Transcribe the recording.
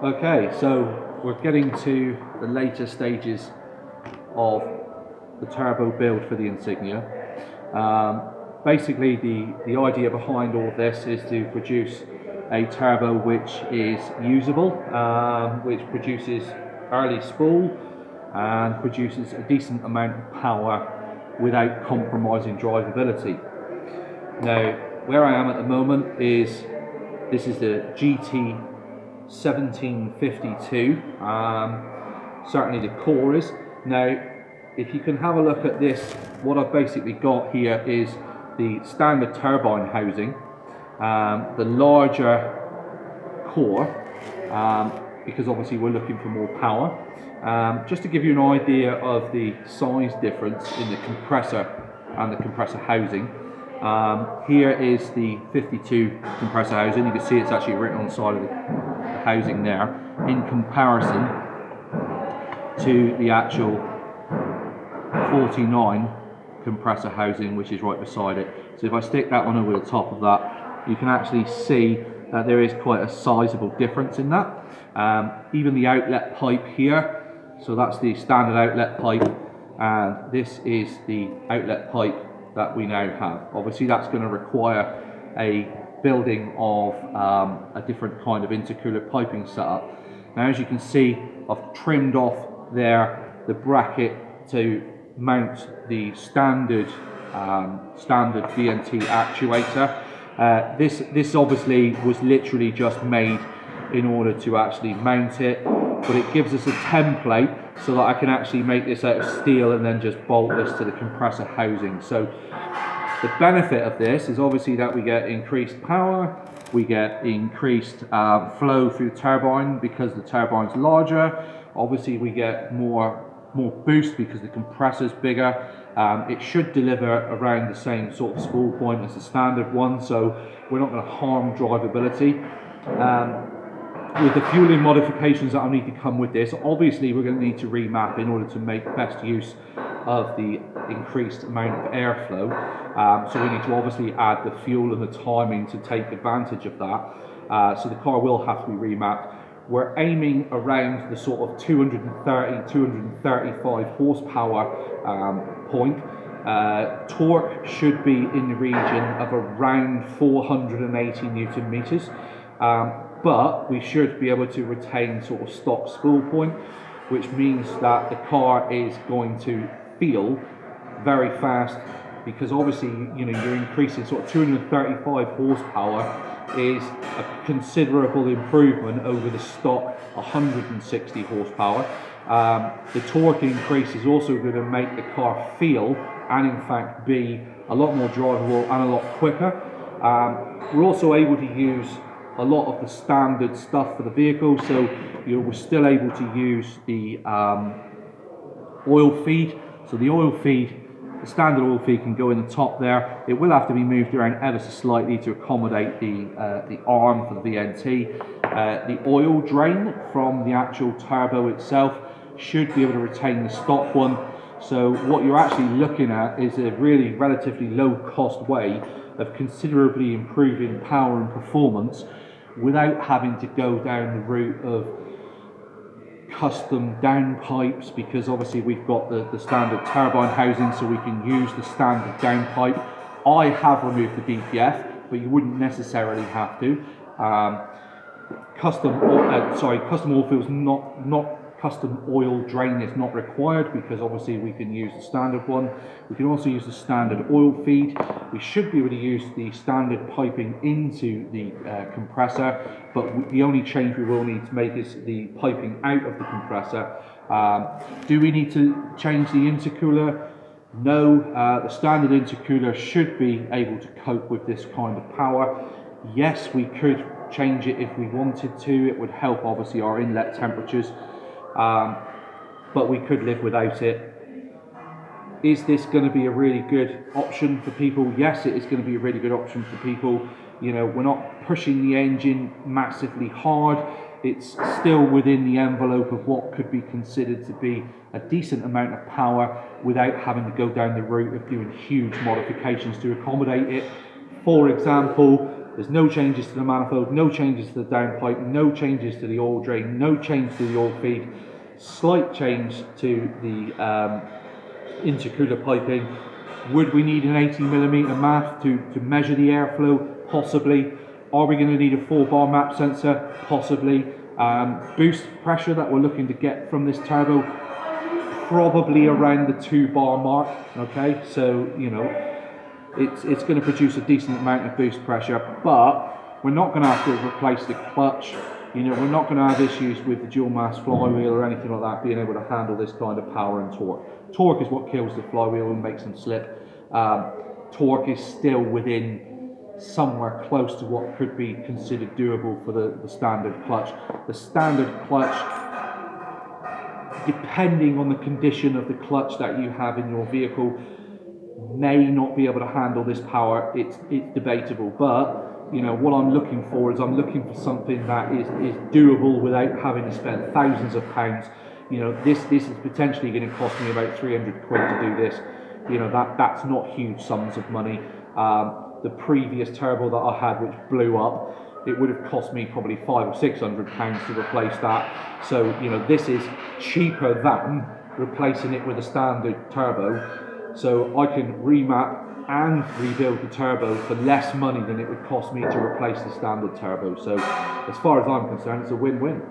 Okay, so we're getting to the later stages of the turbo build for the Insignia. Basically, the idea behind all of this is to produce a turbo which is usable, which produces early spool and produces a decent amount of power without compromising drivability. Now, where I am at the moment is this is the GT 1752. Certainly the core is. Now, if you can have a look at this, what I've basically got here is the standard turbine housing, the larger core, because obviously we're looking for more power. Just to give you an idea of the size difference in the compressor and the compressor housing, here is the 52 compressor housing. You can see it's actually written on the side of the housing there in comparison to the actual 49 compressor housing, which is right beside it. So if I stick that one over the top of that, you can actually see that there is quite a sizable difference in that. Even the outlet pipe here, so that's the standard outlet pipe, and this is the outlet pipe that we now have. Obviously that's going to require a building of a different kind of intercooler piping setup. Now, as you can see, I've trimmed off there the bracket to mount the standard VNT actuator. This obviously was literally just made in order to actually mount it, but it gives us a template so that I can actually make this out of steel and then just bolt this to the compressor housing. So the benefit of this is obviously that we get increased power, we get increased flow through the turbine because the turbine's larger. Obviously we get more boost because the compressor's bigger. It should deliver around the same sort of spool point as the standard one, so we're not going to harm drivability. With the fueling modifications that will need to come with this, obviously we're going to need to remap in order to make best use of the increased amount of airflow. So we need to obviously add the fuel and the timing to take advantage of that. So the car will have to be remapped. We're aiming around the sort of 230, 235 horsepower point. Torque should be in the region of around 480 Newton meters. But we should be able to retain sort of stock spool point, which means that the car is going to feel very fast, because obviously you're increasing sort of 235 horsepower is a considerable improvement over the stock 160 horsepower. The torque increase is also going to make the car feel and in fact be a lot more drivable and a lot quicker. We're also able to use a lot of the standard stuff for the vehicle, so we're still able to use the oil feed. So the oil feed, the standard oil feed can go in the top there. It will have to be moved around ever so slightly to accommodate the arm for the VNT. The oil drain from the actual turbo itself should be able to retain the stock one. So what you're actually looking at is a really relatively low cost way of considerably improving power and performance without having to go down the route of custom downpipes, because obviously we've got the standard turbine housing, so we can use the standard downpipe. I have removed the DPF, but you wouldn't necessarily have to. Custom oil fills not custom oil drain is not required, because obviously we can use the standard one. We can also use the standard oil feed. We should be able to use the standard piping into the compressor, but the only change we will need to make is the piping out of the compressor. Do we need to change the intercooler? No, the standard intercooler should be able to cope with this kind of power. Yes, we could change it if we wanted to. It would help obviously our inlet temperatures. But we could live without it. Is this going to be a really good option for people? Yes, it is going to be a really good option for people. We're not pushing the engine massively hard. It's still within the envelope of what could be considered to be a decent amount of power without having to go down the route of doing huge modifications to accommodate it. For example, There's no changes to the manifold, no changes to the downpipe, no changes to the oil drain, no change to the oil feed, slight change to the intercooler piping. Would we need an 80mm math to measure the airflow? Possibly. Are we going to need a 4-bar map sensor? Possibly. Boost pressure that we're looking to get from this turbo, probably around the 2-bar mark. Okay, so you know, it's going to produce a decent amount of boost pressure, but we're not going to have to replace the clutch. You know, we're not going to have issues with the dual mass flywheel or anything like that being able to handle this kind of power and torque. Torque is what kills the flywheel and makes them slip. Torque is still within somewhere close to what could be considered doable for the standard clutch. The standard clutch, depending on the condition of the clutch that you have in your vehicle, may not be able to handle this power. It's debatable, but you know what I'm looking for is I'm looking for something that is doable without having to spend thousands of pounds. You know, this is potentially going to cost me about 300 quid to do this. You know, that's not huge sums of money. The previous turbo that I had, which blew up, it would have cost me probably 500 or 600 pounds to replace that. So you know, this is cheaper than replacing it with a standard turbo. So I can remap and rebuild the turbo for less money than it would cost me to replace the standard turbo. So as far as I'm concerned, it's a win-win.